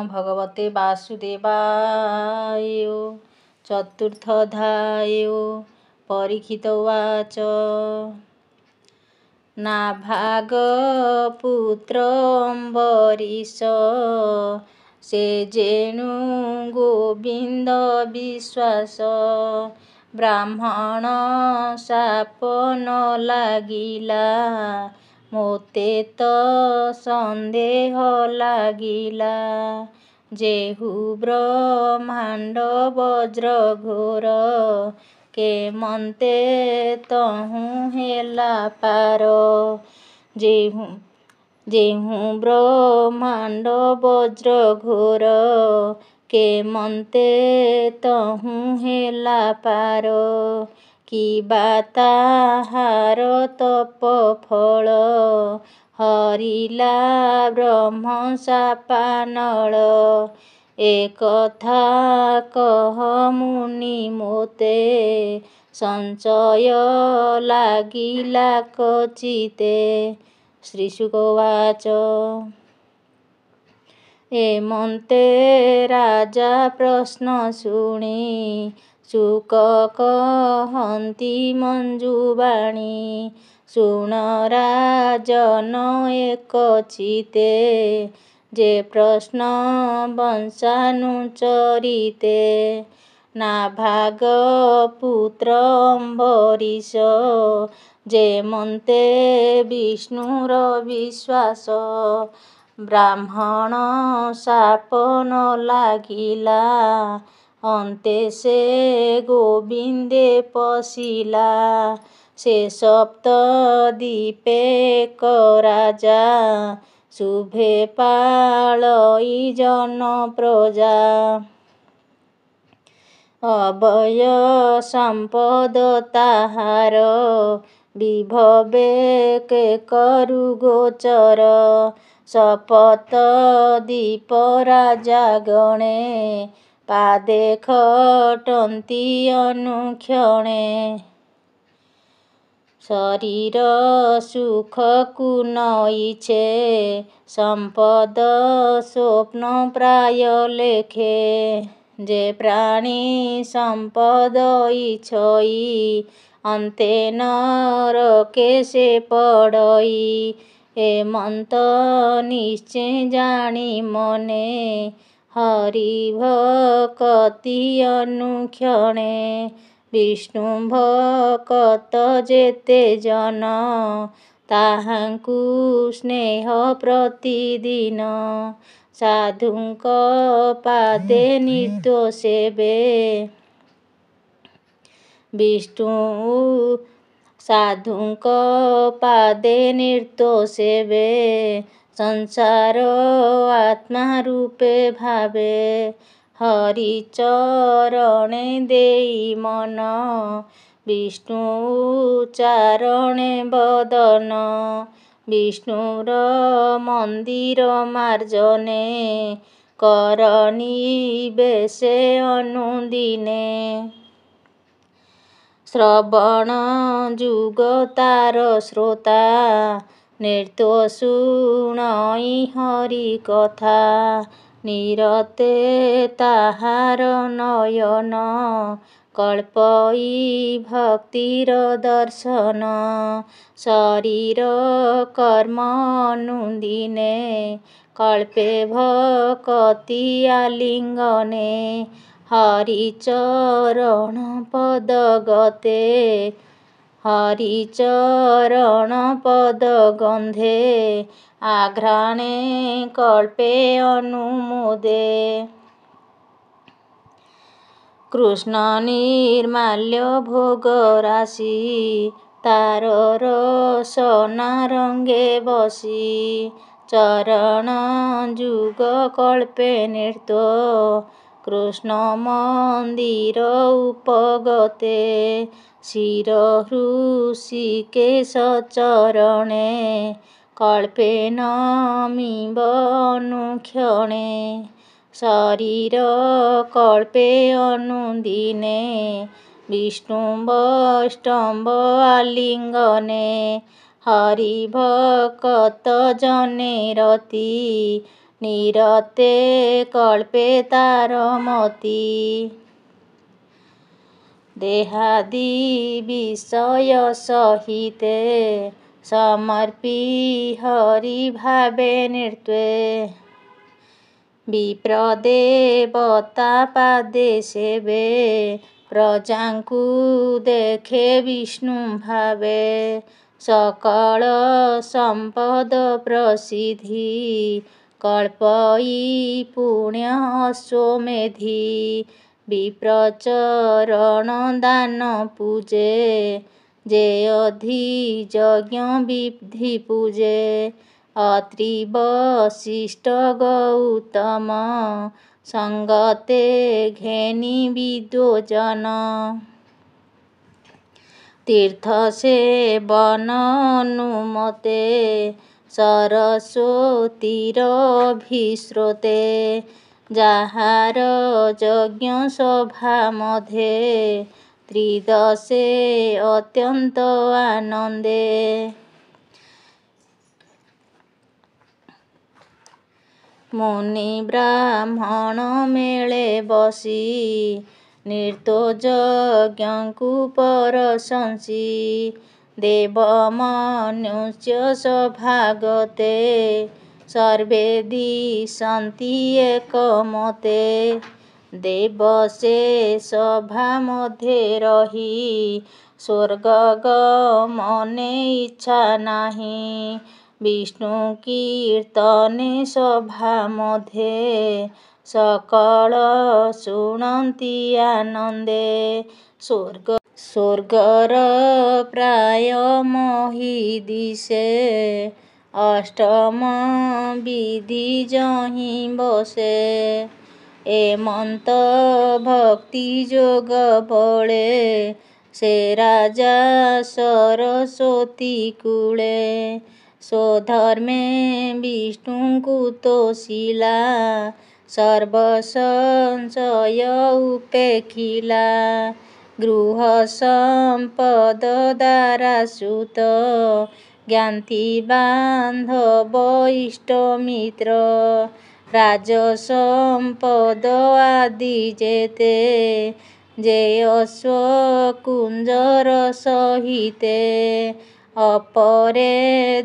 भगवते वासुदेवाय। चतुर्थोऽध्याय। परीक्षित उवाच। नाभागपुत्र अम्बरीश से जेणु गोविंद विश्वास। ब्राह्मण शाप न लागिला मोते तो सन्देह लागिला। जेहु ब्रह्मांड वज्र घोर केमंते तहु हेला पार। जेहु ब्रह्मांड वज्र घोर केमंते तहु हेला पार। किबा ताहार तप फल हरिला ब्रह्म शापानल। एकथा कह मुनि मोते संशय लागिला कचिते। श्रीशुक उवाच। एमंते राजा प्रश्न शुणी शुक कहन्ति मंजुबाणी। शुण राजन एकचिते जे प्रश्न वंशानुचरिते। नाभाग पुत्र अम्बरीश जेमंते विष्णुर विश्वास। ब्राह्मण शाप न लागिला अन्ते से गोविंदे पशिला। से सप्तद्वीपे एक राजा शुभे पाळई जन प्रजा। अभय संपद ताहार विभवे के करु गोचर। सप्तद्वीप राजा गणे पादे खटन्ति अनुक्षणे। शरीर सुख को न इच्छे संपद स्वप्न प्राय लेखे। जे प्राणी संपद इच्छई अन्ते नरके से पड़ई। हेमंत निश्चय जानी मने हरि भक्ति अनुक्षणे। विष्णु भक्त जेते जन ताहांकु स्नेह प्रतिदिन। साधुंक पादे नित्य सेवे विष्णु साधुंक पादे नित्य सेवे। संसार आत्मा रूपे भावे हरि चरणे देई मन। विष्णु चारणे बदन विष्णुर मंदिर मार्जने। करणी बेसे अनुदिने श्रवण जुग तार श्रोता। नृत्य शुणई हरि कथा निरते ताहार नयन। कल्पई भक्तिर दर्शन शरीर कर्म अनुदिने। कल्पे भक्ति आलिंगने हरि चरण पद गते। हरि चरण पद गंधे आघ्राणे कल्पे अनुमोदे। कृष्ण निर्माल्य भोग राशि तार रसना रंगे बसी। चरण जुग कल्पे नृत्य कृष्ण मंदिर उपगते। शिर हृषिकेश चरणे कल्पे नमिव अनुक्षणे। शरीर कल्पे अनुदिने विष्णु वैष्णव आलिंगने। हरि भक्त जने रति ନିରତେ କଳ୍ପେ ତାର ମତି। ଦେହାଦି ବିଷୟ ସହିତେ ସମର୍ପି ହରି ଭାବେ ନୃତ୍ୱେ। ବିପ୍ର ଦେବତା ପାଦେ ସେବେ ପ୍ରଜାଙ୍କୁ ଦେଖେ ବିଷ୍ଣୁ ଭାବେ। ସକଳ ସମ୍ପଦ ପ୍ରସିଦ୍ଧି କଳ୍ପଇ ପୁଣ୍ୟ ଅଶ୍ୱମେଧି। ବିପ୍ର ଚରଣ ଦାନ ପୂଜେ ଯେ ଅଧି ଯଜ୍ଞ ବିଧି ପୂଜେ। ଅତ୍ରି ବଶିଷ୍ଠ ଗୌତମ ସଙ୍ଗତେ ଘେନି ବିଦ୍ୱଜନ। ତୀର୍ଥ ସେବନ ଅନୁମତେ ସରସ୍ୱତୀର ଅଭିସ୍ରୋତେ। ଯାହାର ଯଜ୍ଞ ସଭା ମଧ୍ୟେ ତ୍ରିଦଶେ ଅତ୍ୟନ୍ତ ଆନନ୍ଦେ। ମୁନି ବ୍ରାହ୍ମଣ ମେଳେ ବସି ନୃତ୍ୟ ଯଜ୍ଞଙ୍କୁ ପରଶଂସି। ଦେବ ମନୁଷ୍ୟ ସଭାଗତେ ସର୍ବେ ଦିଶନ୍ତି ଏକମତେ। ଦେବ ସେ ସଭା ମଧ୍ୟେ ରହି ସ୍ୱର୍ଗ ଗମନେ ଇଚ୍ଛା ନାହିଁ। ବିଷ୍ଣୁ କୀର୍ତ୍ତନେ ସଭା ମଧ୍ୟେ ସକଳ ଶୁଣନ୍ତି ଆନନ୍ଦେ। ସ୍ୱର୍ଗର ପ୍ରାୟ ମହୀଦିଶେ ଅଷ୍ଟମ ବିଧି ଯହିଁ ବସେ। ଏମନ୍ତ ଭକ୍ତି ଯୋଗ ବଳେ ସେ ରାଜା ସରସ୍ୱତୀ କୂଳେ। ସ୍ୱଧର୍ମେ ବିଷ୍ଣୁଙ୍କୁ ତୋଷିଲା ସର୍ବ ସଂଶୟ ଉପେକ୍ଷିଲା। ଗୃହ ସମ୍ପଦ ଦ୍ୱାରା ସୁତ ଜ୍ଞାତି ବାନ୍ଧବ ଇଷ୍ଟ ମିତ୍ର। ରାଜ ସମ୍ପଦ ଆଦି ଯେତେ ଯେ ଅଶ୍ୱ କୁଞ୍ଜର ସହିତେ। ଅପରେ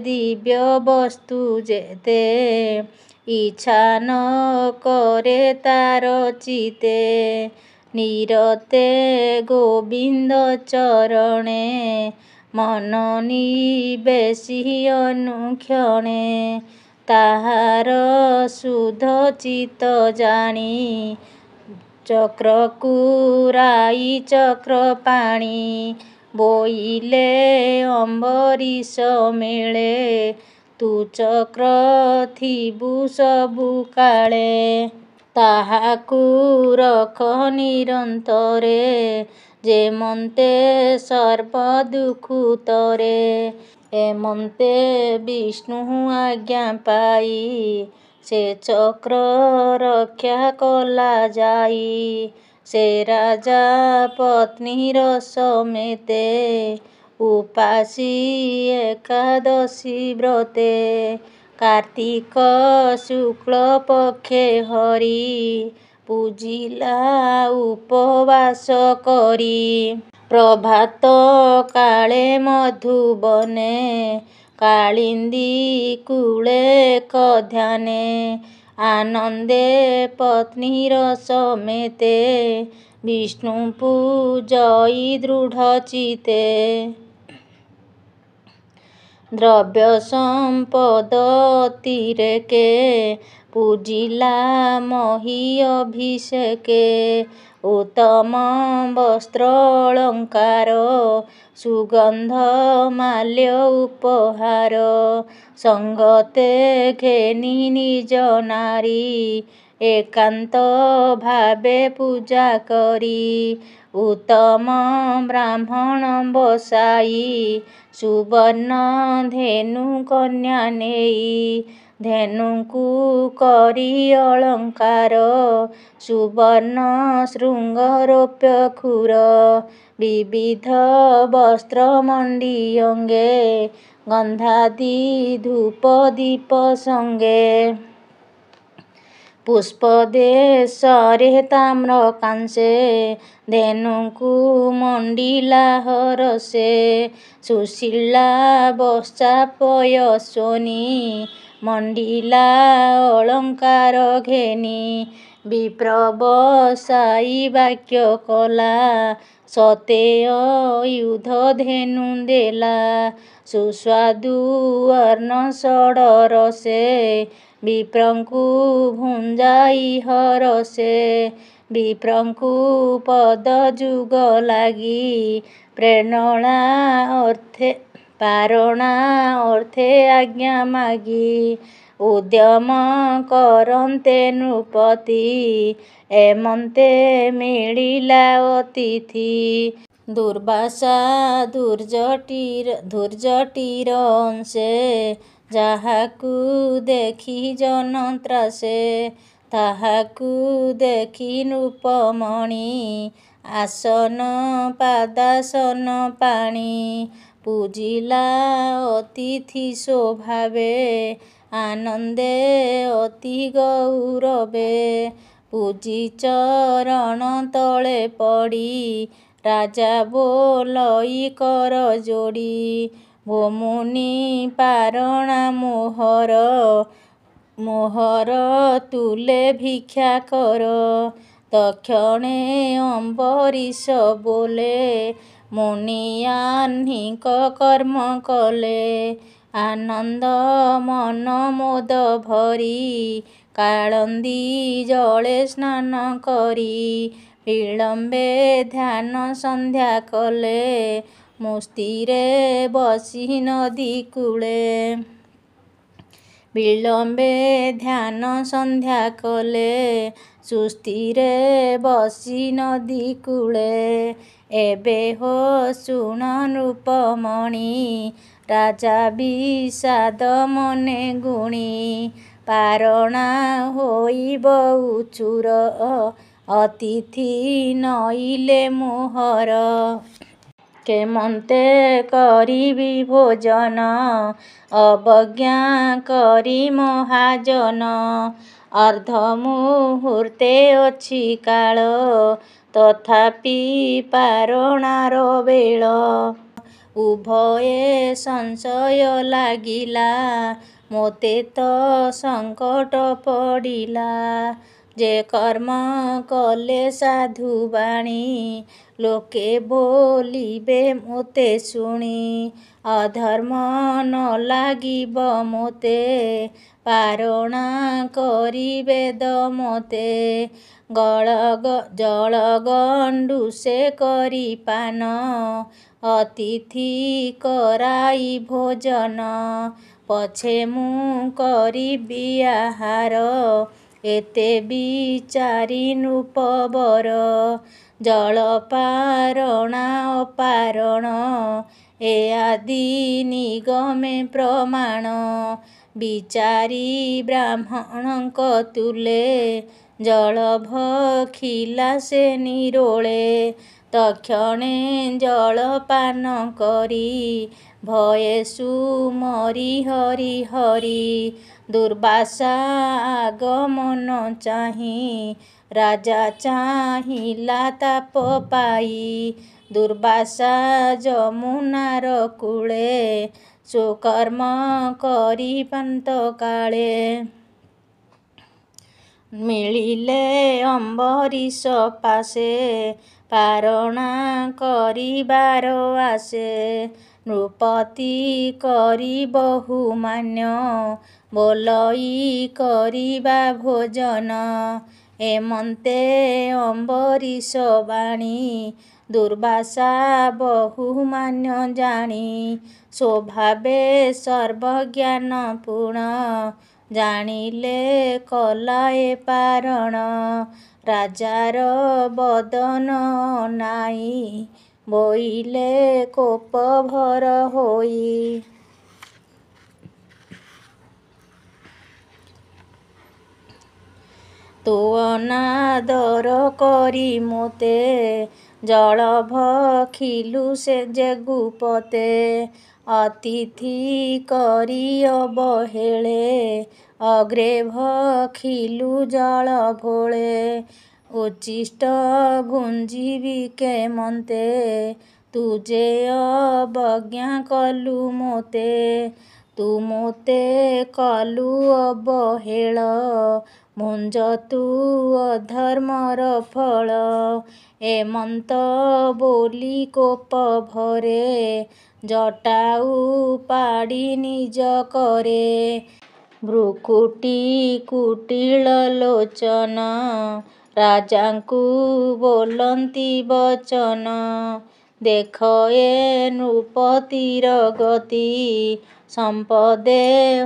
ଦିବ୍ୟ ବସ୍ତୁ ଯେତେ ଇଚ୍ଛା ନ କରେ ତାର ଚିତେ। ନିରତେ ଗୋବିନ୍ଦ ଚରଣେ ମନ ନିବେଶି ଅନୁକ୍ଷଣେ। ତାହାର ଶୁଦ୍ଧ ଚିତ୍ତ ଜାଣି ଚକ୍ରକୁ ରାଇ ଚକ୍ରପାଣି। ବୋଇଲେ ଅମ୍ବରୀଶ ମିଳେ ତୁ ଚକ୍ର ଥିବୁ ସବୁ କାଳେ। ତାହାକୁ ରଖ ନିରନ୍ତରେ ଯେମନ୍ତେ ସର୍ବ ଦୁଃଖୁତରେ। ଏମନ୍ତେ ବିଷ୍ଣୁ ଆଜ୍ଞା ପାଇ ସେ ଚକ୍ର ରକ୍ଷା କଲା ଯାଇ। ସେ ରାଜା ପତ୍ନୀର ସମେତେ ଉପାସୀ ଏକାଦଶୀ ବ୍ରତେ। କାର୍ତ୍ତିକ ଶୁକ୍ଳ ପକ୍ଷେ ହରି ପୂଜିଲା ଉପବାସ କରି। ପ୍ରଭାତ କାଳେ ମଧୁବନେ କାଳିନ୍ଦୀ କୂଳେ ଏକ ଧ୍ୟାନେ। ଆନନ୍ଦେ ପତ୍ନୀର ସମେତେ ବିଷ୍ଣୁ ପୂଜଇ ଦୃଢ଼ ଚିତ୍ତେ। ଦ୍ରବ୍ୟ ସମ୍ପଦ ଅତିରେକେ ପୂଜିଲା ମହୀ ଅଭିଷେକେ। ଉତ୍ତମ ବସ୍ତ୍ର ଅଳଙ୍କାର ସୁଗନ୍ଧ ମାଲ୍ୟ ଉପହାର। ସଙ୍ଗତେ ଘେନି ନିଜ ନାରୀ ଏକାନ୍ତ ଭାବେ ପୂଜା କରି। ଉତ୍ତମ ବ୍ରାହ୍ମଣ ବସାଇ ସୁବର୍ଣ୍ଣ ଧେନୁ କନ୍ୟା ନେଇ। ଧେନୁଙ୍କୁ କରି ଅଳଙ୍କାର ସୁବର୍ଣ୍ଣ ଶୃଙ୍ଗ ରୌପ୍ୟ ଖୁର। ବିବିଧ ବସ୍ତ୍ର ମଣ୍ଡି ଅଙ୍ଗେ ଗନ୍ଧାଦି ଧୂପ ଦୀପ ସଙ୍ଗେ। ପୁଷ୍ପ ଦେଶରେ ତାମ୍ର କାଂସେ ଧେନୁଙ୍କୁ ମଣ୍ଡିଲା ହରଷେ ସୁଶୀଳା ବର୍ଷା ପୟସ୍ୱନୀ ମଣ୍ଡିଲା ଅଳଙ୍କାର ଘେନି ବିପ୍ରବସାଇ ବାକ୍ୟ କଲା ସତେୟ ୟୁଧ ଧେନୁ ଦେଲା ସୁସ୍ୱାଦୁ ଅର୍ଣ୍ଣ ଷଡ଼ରସେ ବିପ୍ରଙ୍କୁ ଭୁଞ୍ଜାଇ ହରଷେ ବିପ୍ରଙ୍କୁ ପଦ ଯୁଗ ଲାଗି ପ୍ରେରଣା ଅର୍ଥେ ଆଜ୍ଞା ମାଗି ଉଦ୍ୟମ କରନ୍ତେ ନୃପତି ଏମନ୍ତେ ମିଳିଲା ଅତିଥି ଦୁର୍ବାସା ଧୂର୍ଜଟିର ଅଂଶେ ଯାହାକୁ ଦେଖି ଜନ ତ୍ରାସେ ତାହାକୁ ଦେଖି ନୃପମଣି ଆସନ ପାଦାସନ ପାଣି ପୂଜିଲା ଅତିଥି ସ୍ୱଭାବେ ଆନନ୍ଦେ ଅତି ଗୌରବେ ପୂଜି ଚରଣ ତଳେ ପଡ଼ି ରାଜା ବୋଲଇ କର ଯୋଡ଼ି ଭୋମୁନି ପାରଣା ମୋହର ତୁଲେ ଭିକ୍ଷା କର ତକ୍ଷଣେ ଅମ୍ବରୀଶ ବୋଲେ ମୁନିଆହ୍ନିକ କର୍ମ କଲେ ଆନନ୍ଦ ମନ ମୋଦ ଭରି କାଳନ୍ଦୀ ଜଳେ ସ୍ନାନ କରି ବିଳମ୍ବେ ଧ୍ୟାନ ସନ୍ଧ୍ୟା କଲେ ମୁଷ୍ଟିରେ ବସି ନଦୀ କୂଳେ ବିଳମ୍ବେ ଧ୍ୟାନ ସନ୍ଧ୍ୟା କଲେ ସୁସ୍ଥିରେ ବସି ନଦୀ କୂଳେ ଏବେ ହୋ ଶୁଣ ନୃପମଣି ରାଜା ବିଷାଦ ମନେ ଗୁଣି ପାରଣା ହୋଇବ ଉଚୁର ଅତିଥି ନଇଲେ ମୋହର କେମନ୍ତେ କରିବି ଭୋଜନ ଅବଜ୍ଞା କରି ମହାଜନ ଅର୍ଦ୍ଧମୁହୂର୍ତ୍ତେ ଅଛି କାଳ ତଥାପି ପାରଣାର ବେଳ ଉଭୟେ ସଂଶୟ ଲାଗିଲା ମୋତେ ତ ସଙ୍କଟ ପଡ଼ିଲା ଯେ କର୍ମ କଲେ ସାଧୁ ବାଣୀ ଲୋକେ ବୋଲିବେ ମୋତେ ଶୁଣି ଅଧର୍ମ ନ ଲାଗିବ ମୋତେ ପାରଣା କରିବେ ମୋତେ ଜଳ ଗଣ୍ଡୁଷେ କରି ପାନ ଅତିଥି କରାଇ ଭୋଜନ ପଛେ ମୁଁ କରିବି ଆହାର ଏତେ ବିଚାରି ନୃପବର ଜଳ ପାରଣା ଅପାରଣ ଏ ଆଦି ନିଗମେ ପ୍ରମାଣ ବିଚାରି ବ୍ରାହ୍ମଣଙ୍କ ତୁଲେ ଜଳ ଭଖିଲା ସେ ନିରୋଳେ ତକ୍ଷଣେ ଜଳ ପାନ କରି ଭୟେ ସୁମରି ହରି ହରି ଦୁର୍ବାସା ଆଗମନ ଚାହିଁ ରାଜା ଚାହିଁଲା ତାପ ପାଇ ଦୁର୍ବାସା ଯମୁନାର କୂଳେ ସୁକର୍ମ କରି ପାନ୍ତ କାଳେ ମିଳିଲେ ଅମ୍ବରୀଶ ପାଶେ ପାରଣା କରିବାର ଆସେ ନୃପତି କରି ବହୁମାନ୍ୟ ବୋଲଇ କରିବା ଭୋଜନ ଏମନ୍ତେ ଅମ୍ବରୀଶ ବାଣୀ ଦୁର୍ବାସା ବହୁମାନ୍ୟ ଜାଣି ସ୍ୱଭାବେ ସର୍ବଜ୍ଞାନ ପୂର୍ଣ୍ଣ ଜାଣିଲେ କଲା ଏ ପାରଣ ରାଜାର ବଦନ ନାଇ ବୋଇଲେ କୋପ ଭର ହୋଇ ତୋ ଅନାଦର କରି ମୋତେ ଜଳ ଭଖିଲୁ ସେ ଯେ ଗୁପତେ ଅତିଥି କରି ଅବହେଳେ ଅଗ୍ରେ ଭଖିଲୁ ଜଳ ଭୋଳେ। ଉଚ୍ଛିଷ୍ଟ ଭୁଞ୍ଜିବି କେମନ୍ତେ ତୁ ଯେ ଅବଜ୍ଞା କଲୁ ମୋତେ। ତୁ ମୋତେ କଲୁ ଅବହେଳ ଭୁଞ୍ଜ ତୁ ଅଧର୍ମର ଫଳ। ଏମନ୍ତ ବୋଲି କୋପ ଭରେ ଜଟା ଉପାଡ଼ି ନିଜ କରେ। ଭ୍ରୂକୁଟି କୁଟିଳ ଲୋଚନ ରାଜାଙ୍କୁ ବୋଲନ୍ତି ବଚନ। ଦେଖ ଏ ନୃପତିର ଗତି ସମ୍ପଦେ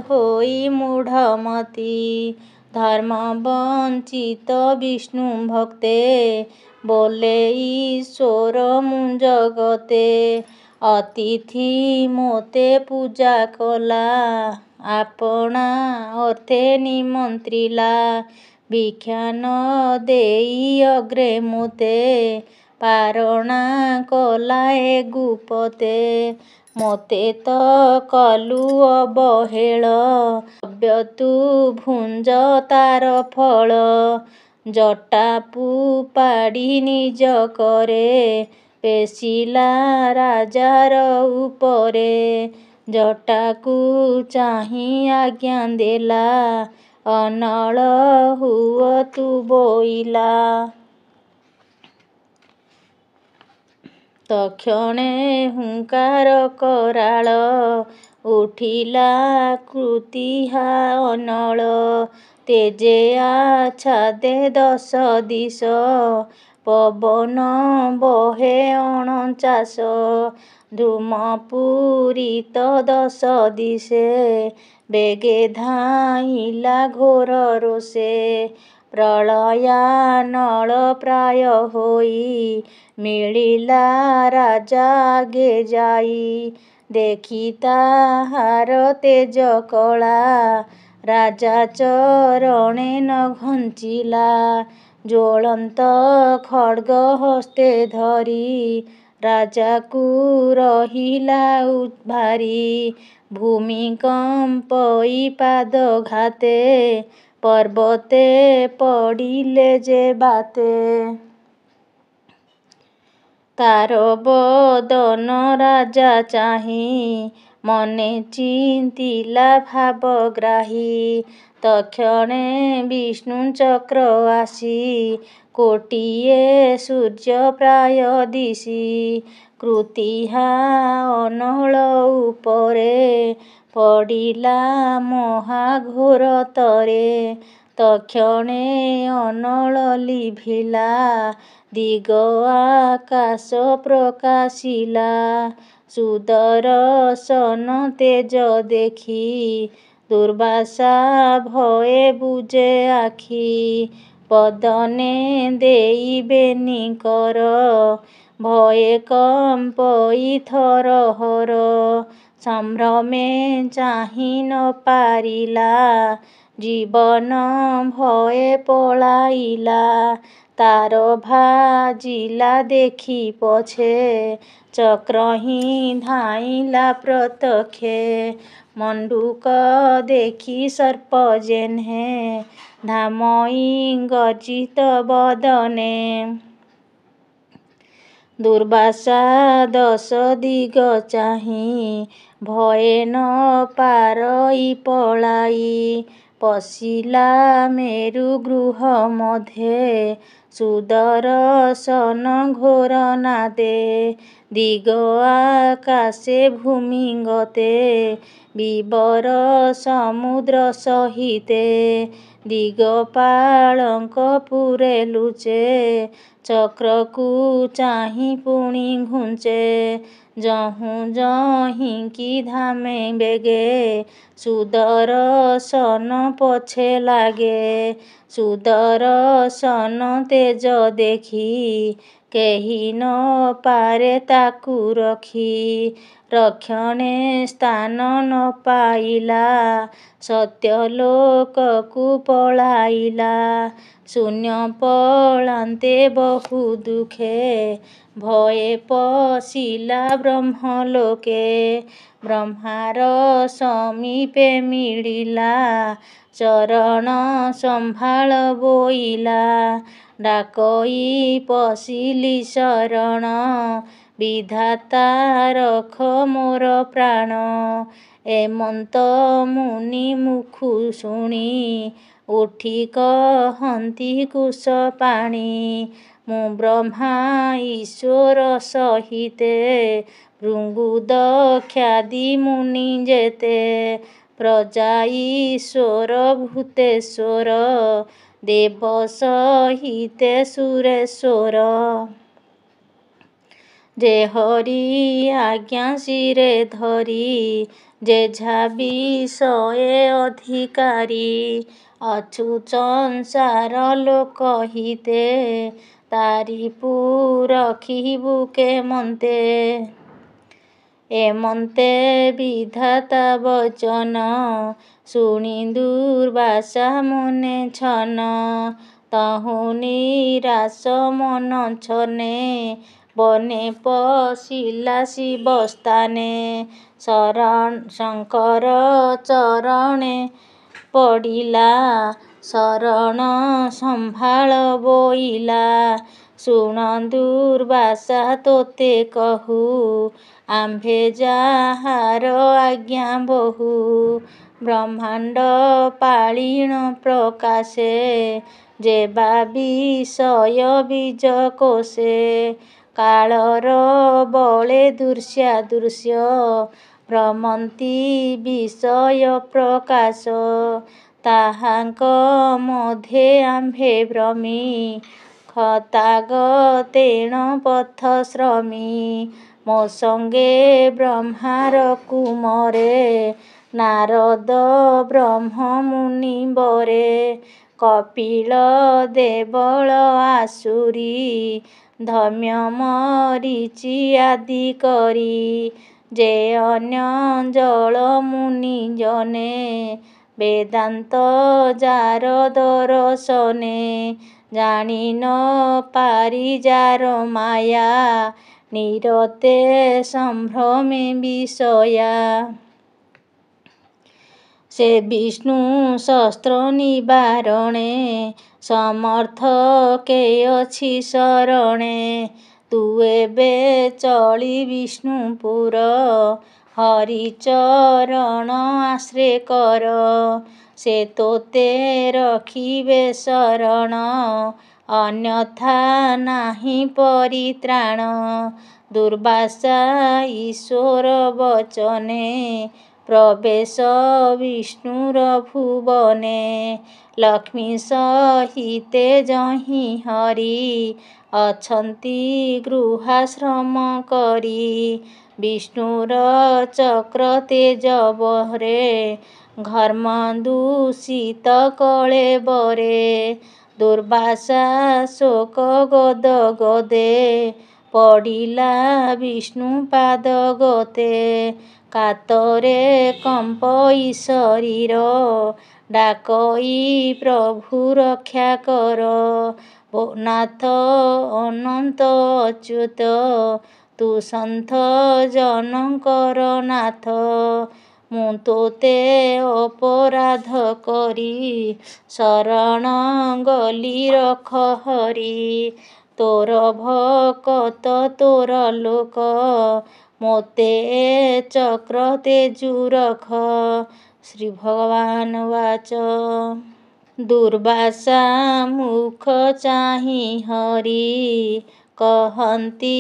ହୋଇ ମୂଢ଼ମତି। ଧର୍ମବଞ୍ଚିତ ବିଷ୍ଣୁ ଭକ୍ତେ ବୋଲେ ଈଶ୍ୱର ମୁଁ ଜଗତେ। ଅତିଥି ମୋତେ ପୂଜା କଲା ଆପଣା ଅର୍ଥେ ନିମନ୍ତ୍ରିଲା। ଭିକ୍ଷା ନ ଦେଇ ଅଗ୍ରେ ମୋତେ ପାରଣା କଲା ଏ ଗୁପତେ। ମୋତେ ତ କଲୁ ଅବହେଳ ଦ୍ରବ୍ୟ ତୁ ଭୁଞ୍ଜ ତାର ଫଳ। ଜଟା ଉପାଡ଼ି ନିଜ କରେ ପେଷିଲା ରାଜାର ଉପରେ। ଜଟାକୁ ଚାହିଁ ଆଜ୍ଞା ଦେଲା ଅନଳ ହୁଅ ତୁ ବୋଇଲା। ତକ୍ଷଣେ ହୁଙ୍କାର କରାଳ ଉଠିଲା କୃତିହା ଅନଳ। ତେଜେ ଆଚ୍ଛାଦେ ଦଶ ଦିଶ ପବନ ବହେ ଅଣଚାଶ। ଧୂମ ପୂରିତ ଦଶ ଦିଶେ ବେଗେ ଧାଇଁଲା ଘୋର ରୋଷେ। ପ୍ରଳୟାନଳ ପ୍ରାୟ ହୋଇ ମିଳିଲା ରାଜା ଆଗେ ଯାଇ। ଦେଖି ତାହାର ତେଜ କଳା ରାଜା ଚରଣେ ନ ଘଞ୍ଚିଲା। ଜ୍ୱଳନ୍ତ ଖଡ୍ଗ ହସ୍ତେ ଧରି ରାଜାକୁ ରହିଲା ଉଭାରି। ଭୂମି କମ୍ପଇ ପାଦଘାତେ ପର୍ବତେ ପଡ଼ିଲେ ଯେ ବାତେ। ତାର ବଦନ ରାଜା ଚାହିଁ ମନେ ଚିନ୍ତିଲା ଭାବଗ୍ରାହୀ। ତକ୍ଷଣେ ବିଷ୍ଣୁ ଚକ୍ର ଆସି କୋଟିଏ ସୂର୍ଯ୍ୟ ପ୍ରାୟ ଦିଶି। କୃତିହା ଅନଳ ଉପରେ ପଡ଼ିଲା ମହାଘୋର ତରେ। ତକ୍ଷଣେ ଅନଳ ଲିଭିଲା ଦିଗ ଆକାଶ ପ୍ରକାଶିଲା। ସୁଦରଶନ ତେଜ ଦେଖି ଦୁର୍ବାସା ଭୟେ ବୁଜେ ଆଖି। ବଦନେ ଦେଇ ବେନି କର ଭୟେ କମ୍ପଇ ଥରହର। ସମ୍ଭ୍ରମେ ଚାହିଁ ନ ପାରିଲା ଜୀବନ ଭୟେ ପଳାଇଲା। ତାର ଭାଜିଲା ଦେଖି ପଛେ ଚକ୍ରହିଁ ଧାଇଁଲା ପ୍ରତକ୍ଷେ। ମଣ୍ଡୂକ ଦେଖି ସର୍ପ ଯେହ୍ନେ ଧାମଇ ଗର୍ଜିତ ବଦନେ। ଦୁର୍ବାସା ଦଶ ଦିଗ ଚାହିଁ ଭୟେ ନ ପାରଇ ପଳାଇ। ପଶିଲା ମେରୁ ଗୃହ ମଧ୍ୟେ ସୁଦରଶନ ଘୋର ନାଦେ। ଦିଗ ଆକାଶେ ଭୂମି ଗତେ ବିବର ସମୁଦ୍ର ସହିତେ। ଦିଗପାଳଙ୍କ ପୁରେ ଲୁଚେ ଚକ୍ରକୁ ଚାହିଁ ପୁଣି ଘୁଞ୍ଚେ। ଯହୁଁ ଯହିଁକି ଧାମେ ବେଗେ ସୁଦରଶନ ପଛେ ଲାଗେ। ସୁଦରଶନ ତେଜ ଦେଖି କେହି ନ ପାରେ ତାକୁ ରଖି। ରକ୍ଷଣେ ସ୍ଥାନ ନ ପାଇଲା ସତ୍ୟଲୋକକୁ ପଳାଇଲା। ଶୂନ୍ୟ ପଳାନ୍ତେ ବହୁ ଦୁଃଖେ ଭୟେ ପଶିଲା ବ୍ରହ୍ମଲୋକେ। ବ୍ରହ୍ମାର ସମୀପେ ମିଳିଲା ଚରଣ ସମ୍ଭାଳ ବୋଇଲା। ଡାକଇ ପଶିଲି ଶରଣ ବିଧାତା ରଖ ମୋର ପ୍ରାଣ। ଏମନ୍ତ ମୁନି ମୁଖୁ ଶୁଣି ଉଠି କହନ୍ତି କୁଶପାଣି। ମୁଁ ବ୍ରହ୍ମା ଈଶ୍ୱର ସହିତେ ଭୃଗୁ ଦକ୍ଷାଦି ମୁନି ଯେତେ। ପ୍ରଜା ଈଶ୍ୱର ଭୂତେଶ୍ୱର ଦେବ ସହିତେ ସୁରେଶ୍ୱର। ଯେ ହରି ଆଜ୍ଞା ଶିରେ ଧରି ଯେଝା ବିଷୟେ ଅଧିକାରୀ। ଅଛୁ ସଂସାର ଲୋକ ହିତେ ତାରି ପୁରଖିବୁ କେମନ୍ତେ। ଏମନ୍ତେ ବିଧାତା ବଚନ ଶୁଣି ଦୁର୍ବାସା ମନେ ଛନ। ତହୁଁ ନିରାଶ ମନ ଛନେ ବନେ ପଶିଲା ଶିବ ସ୍ଥାନେ। ଶଙ୍କର ଚରଣେ ପଡ଼ିଲା ଶରଣ ସମ୍ଭାଳ ବୋଇଲା। ଶୁଣ ଦୁର୍ବାସା ତୋତେ କହୁ ଆମ୍ଭେ ଯାହାର ଆଜ୍ଞା ବହୁ। ବ୍ରହ୍ମାଣ୍ଡ ପାଳିଣ ପ୍ରକାଶେ ଯେବା ବିଷୟ ବୀଜ କୋଷେ। କାଳର ବଳେ ଦୃଶ୍ୟାଦୃଶ୍ୟ ଭ୍ରମନ୍ତି ବିଷୟ ପ୍ରକାଶ। ତାହାଙ୍କ ମଧ୍ୟେ ଆମ୍ଭେ ଭ୍ରମି ଖତାଗ ତେଣ ପଥଶ୍ରମୀ। ମୋ ସଙ୍ଗେ ବ୍ରହ୍ମାର କୁମରେ ନାରଦ ବ୍ରହ୍ମ ମୁନିବରେ। କପିଳ ଦେବଳ ଆସୁରୀ ଧର୍ମ୍ୟ ମରୀଚି ଆଦି କରି। ଯେ ଅନ୍ୟ ଜଳ ମୁନି ଜନେ ବେଦାନ୍ତ ଯାର ଦରଶନେ। ଜାଣି ନ ପାରି ଯାର ମାୟା ନିରତେ ସମ୍ଭ୍ରମେ ବିଷୟା। ସେ ବିଷ୍ଣୁ ଶସ୍ତ୍ର ନିବାରଣେ ସମର୍ଥ କେଅଛି ଶରଣେ। ତୁ ଏବେ ଚଳି ବିଷ୍ଣୁପୁର ହରି ଚରଣ ଆଶ୍ରେ କର। ସେ ତୋତେ ରଖିବେ ଶରଣ ଅନ୍ୟଥା ନାହିଁ ପରିତ୍ରାଣ। ଦୁର୍ବାସା ଈଶ୍ୱର ବଚନେ ପ୍ରବେଶ ବିଷ୍ଣୁର ଭୁବନେ। ଲକ୍ଷ୍ମୀ ସହିତେ ଯହିଁ ହରି ଅଛନ୍ତି ଗୃହାଶ୍ରମ କରି। ବିଷ୍ଣୁର ଚକ୍ର ତେଜବରେ ଘର୍ମ ଦୂଷିତ କଳେବରେ। ଦୁର୍ବାସା ଶୋକ ଗଦ ଗଦେ ପଡ଼ିଲା ବିଷ୍ଣୁ ପାଦ ଗତେ। କାତରେ କମ୍ପଇ ଶରୀର ଡାକଇ ପ୍ରଭୁ ରକ୍ଷା କର। ନାଥ ଅନନ୍ତ ଅଚ୍ୟୁତ ତୁ ସନ୍ଥ ଜନଙ୍କର ନାଥ। ମୁଁ ତୋତେ ଅପରାଧ କରି ଶରଣ ଗଲି ରଖ ହରି। ତୋର ଭକତ ତୋର ଲୋକ ମୋତେ ଏ ଚକ୍ର ତେଜୁ ରଖ। ଶ୍ରୀ ଭଗବାନ ବାଚ। ଦୁର୍ବାସା ମୁଖ ଚାହିଁ ହରି କହନ୍ତି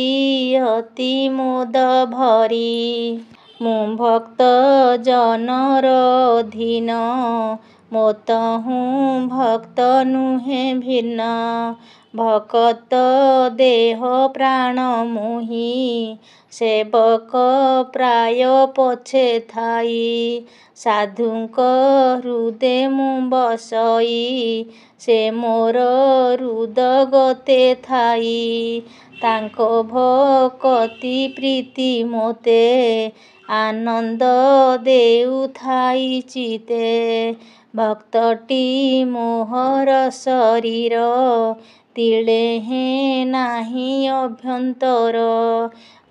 ଅତି ମୋଦ ଭରି। ମୁଁ ଭକ୍ତ ଜନର ଅଧୀନ ମୋ ତହୁଁ ଭକ୍ତ ନୁହେଁ ଭିନ୍ନ। ଭକତ ଦେହ ପ୍ରାଣ ମୁହିଁ ସେବକ ପ୍ରାୟ ପଛେ ଥାଇ। ସାଧୁଙ୍କ ହୃଦେ ମୁଁ ବସଇ ସେ ମୋର ହୃଦ ଗତେ ଥାଇ। ତାଙ୍କ ଭକତି ପ୍ରୀତି ମୋତେ ଆନନ୍ଦ ଦେଉଥାଇ ଚିତେ। ଭକ୍ତଟି ମୋହର ଶରୀର ତିଳେ ହେଁ ନାହିଁ ଅଭ୍ୟନ୍ତର।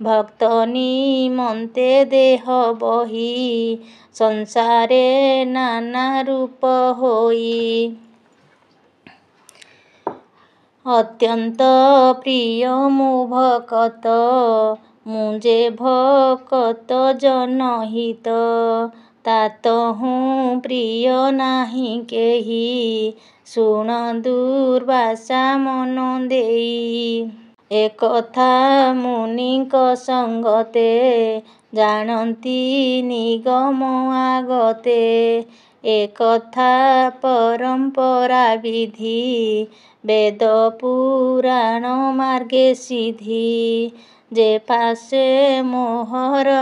ଭକ୍ତ ନିମନ୍ତେ ଦେହ ବହି ସଂସାରେ ନାନା ରୂପ ହୋଇ। ଅତ୍ୟନ୍ତ ପ୍ରିୟ ମୋ ଭକତ ମୁଁ ଯେ ଭକତ ଜନହିତ। ତାତହୁଁ ପ୍ରିୟ ନାହିଁ କେହି ଶୁଣ ଦୁର୍ବାସା ମନ ଦେଇ। ଏକଥା ମୁନିଙ୍କ ସଙ୍ଗତେ ଜାଣନ୍ତି ନିଗମ ଆଗତେ। ଏକଥା ପରମ୍ପରା ବିଧି ବେଦ ପୁରାଣ ମାର୍ଗେ ସିଧି। ଯେ ପାସେ ମୋହର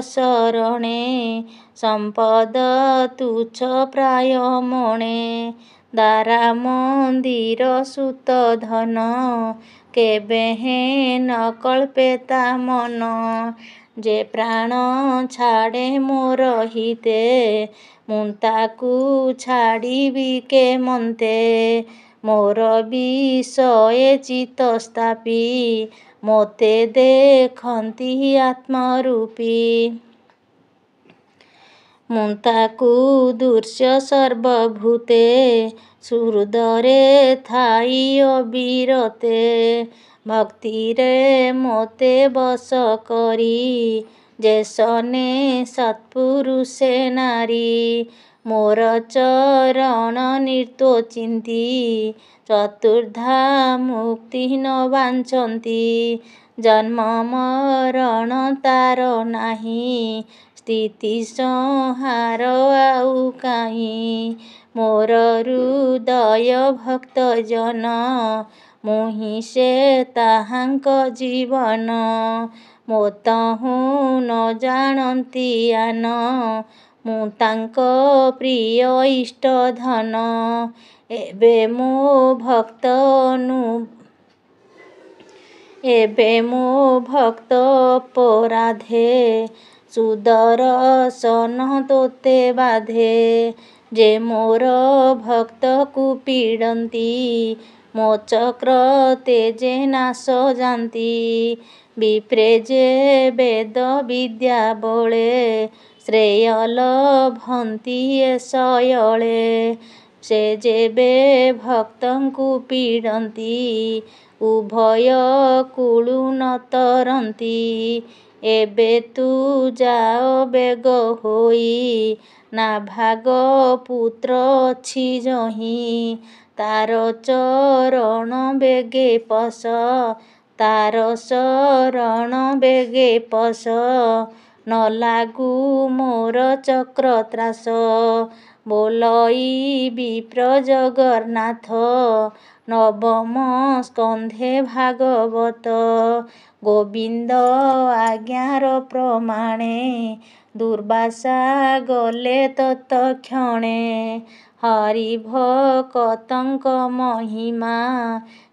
ଶରଣେ ସମ୍ପଦ ତୁଚ୍ଛ ପ୍ରାୟ ମଣେ। ଦାରା ମନ୍ଦିର ସୂତ ଧନ କେବେ ହେଁ ନ କଳ୍ପେ ତା ମନ। ଯେ ପ୍ରାଣ ଛାଡ଼େ ମୋର ହିତେ ମୁଁ ତାକୁ ଛାଡ଼ିବି କେମନ୍ତେ। ମୋର ବିଷୟେ ଚିତ୍ତ ସ୍ଥାପି ମୋତେ ଦେଖନ୍ତି ଆତ୍ମରୂପୀ। ମୁଁ ତାକୁ ଦୃଶ୍ୟ ସର୍ବଭୂତେ ସୁହୃଦରେ ଥାଇ ଅବିରତେ। ଭକ୍ତିରେ ମୋତେ ବଶ କରି ଯେସନେ ସତ୍ପୁରୁଷେ ନାରୀ। ମୋର ଚରଣ ନିତ୍ୟଚିନ୍ତି ଚତୁର୍ଦ୍ଧା ମୁକ୍ତି ନ ବାଞ୍ଛନ୍ତି। ଜନ୍ମ ମରଣ ତାର ନାହିଁ ସ୍ଥିତି ସଂହାର ଆଉ କାହିଁ। ମୋର ହୃଦୟ ଭକ୍ତ ଜନ ମୁଁ ହିଁ ସେ ତାହାଙ୍କ ଜୀବନ। ମୋତହୁଁ ନ ଜାଣନ୍ତି ଆନ ମୁଁ ତାଙ୍କ ପ୍ରିୟ ଇଷ୍ଟ ଧନ। ଏବେ ମୋ ଭକ୍ତ ଅପରାଧେ ସୁଦର୍ଶନ ତୋତେ ବାଧେ। ଯେ ମୋର ଭକ୍ତକୁ ପୀଡ଼ନ୍ତି ମୋ ଚକ୍ର ତେଜେ ନାଶ ଯାନ୍ତି। ବିପ୍ରେ ଯେ ବେଦ ବିଦ୍ୟା ବଳେ ଶ୍ରେୟ ଲଭନ୍ତି ଏ ସୟଳେ। ସେ ଯେବେ ଭକ୍ତଙ୍କୁ ପୀଡ଼ନ୍ତି ଉଭୟ କୂଳୁ ନ ତରନ୍ତି। ଏବେ ତୁ ଯାଅ ବେଗ ହୋଇ ନାଭାଗ ପୁତ୍ର ଅଛି ଯହିଁ। ତାର ଚରଣ ବେଗେ ପଶ ତାର ଶରଣ ବେଗେ ପଶ ନ ଲାଗୁ ମୋର ଚକ୍ର ତ୍ରାସ। ବୋଲଇ ବିପ୍ର ଜଗନ୍ନାଥ ନବମ ସ୍କନ୍ଧେ ଭାଗବତ। ଗୋବିନ୍ଦ ଆଜ୍ଞାର ପ୍ରମାଣେ ଦୁର୍ବାସା ଗଲେ ତତକ୍ଷଣେ। ହରି ଭକତଙ୍କ ମହିମା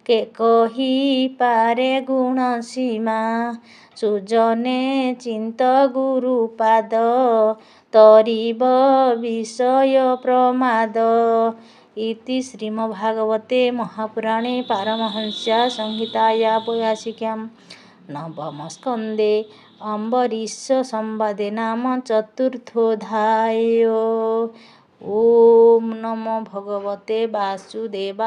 କେ କହି ପାରେ ଗୁଣ ସୀମା। ସୁଜନେ ଚିନ୍ତ ଗୁରୁପାଦ ତରିବ ବିଷୟ ପ୍ରମାଦ। ଇତି ଶ୍ରୀମଦ୍ଭାଗବତେ ମହାପୁରାଣେ ପାରମହଂସ୍ୟା ସଂହିତାୟା ବୈୟାସିକ୍ୟାଂ ନବମ ସ୍କନ୍ଧେ ଅମ୍ବରୀଶ ସମ୍ବାଦେ ନାମ ଚତୁର୍ଥୋଧ୍ୟାୟ। ଓಂ ନମୋ ଭଗବତେ ବାସୁଦେବାୟ।